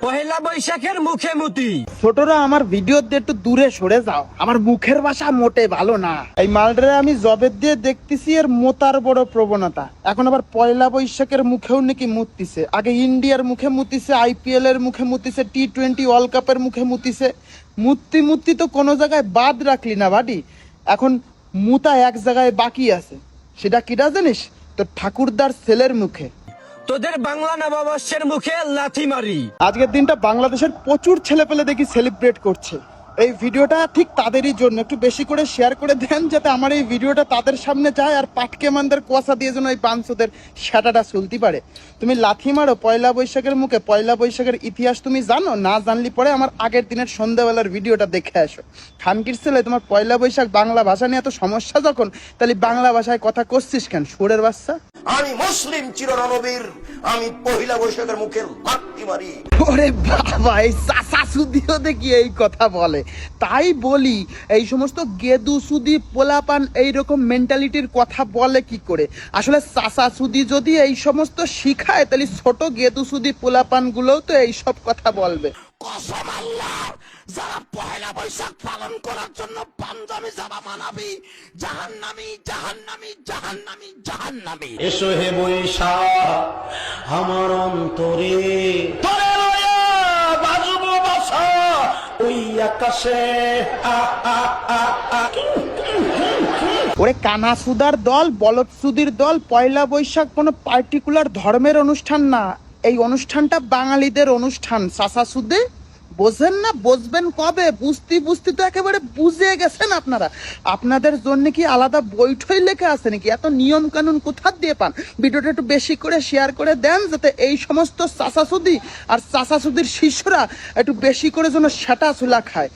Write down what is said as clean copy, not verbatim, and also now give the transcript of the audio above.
পহেলা বৈশাখের মুখে মুতি। ছোটরা আমার ভিডিও দিয়ে একটু দূরে সরে যাও, আমার মুখের ভাষা মোটে ভালো না। এই মালটারে আমি জবের দিয়ে দেখতেছি এর মোতার বড় প্রবণতা। এখন আবার পয়লা বৈশাখের মুখেও নাকি মুতিছে। আগে ইন্ডিয়ার মুখে মুতিছে, IPL এর মুখে মুতিছে, T20 ওয়ার্ল্ড কাপের মুখে মুতিছে। মুতি তো কোনো জায়গায় বাদ রাখলি না বাড়ি। এখন মুতা এক জায়গায় বাকি আছে, সেটা কিটা জানিস? তো ঠাকুরদার ছেলের মুখে। তোদের বাংলা নববর্ষের মুখে লাথি মারি। আজকের দিনটা বাংলাদেশের প্রচুর ছেলেপেলে দেখি সেলিব্রেট করছে। এই ভিডিওটা ঠিক তাদেরই জন্য, একটু বেশি করে শেয়ার করে দেন যাতে আমার এই ভিডিওটা তাদের সামনে যায় আর পাটকেমানদের কুয়াশা দিয়ে যেন এই পাঁচশোদের সেটাটা চলতে পারে। তুমি লাথি মারো পয়লা বৈশাখের মুখে। পয়লা বৈশাখের ইতিহাস তুমি জানো? না জানলি পরে আমার আগের দিনের সন্ধ্যাবেলার ভিডিওটা দেখে আসো। খানকির ছেলে, তোমার পয়লা বৈশাখ বাংলা ভাষা নিয়ে এত সমস্যা যখন, তাহলে বাংলা ভাষায় কথা করছিস কেন সুরের বাচ্চা? আমি মুসলিম চিররণবীর, আমি পহিলা বৈশাখের মুখে লাথি মারি। ওরে বাবা, এই শাশুদিও দেখি এই কথা বলে। তাই বলি এই সমস্ত গেদু সুদি পোলাপান এইরকম মেন্টালিটির কথা বলে কি করে? আসলে শাশুদি যদি এই সমস্ত শিখায় তাহলে ছোট গেদু সুদি পোলাপান গুলোও তো এইসব কথা বলবে। কসম আল্লাহ, যারা পহেলা বৈশাখ পালন করার জন্য পাঞ্জাবি জামা বানাবি, জাহান্নামী জাহান্নামী জাহান্নামী জাহান্নামী। এসো হে বৈশাখ আমার অন্তরে, তোরে লয়া বাজবো বাসা ওই আকাশে ওরে কানাসুদার দল, বলদ সুদির দল, পয়লা বৈশাখ কোনো পার্টিকুলার ধর্মের অনুষ্ঠান না। এই অনুষ্ঠানটা বাঙালিদের অনুষ্ঠান। শাসাসুদে বোঝেন না? বুঝবেন কবে? বুঝতে তো একেবারে বুঝে গেছেন আপনারা। আপনাদের জন্য কি আলাদা বইঠই লেখা আছে নাকি? এত নিয়ম কানুন কোথা দিয়ে পান? ভিডিওটা একটু বেশি করে শেয়ার করে দেন যাতে এই সমস্ত শাসাসুদি আর শাসাসুদির শিষ্যরা একটু বেশি করে যেন সেটা চুলা খায়।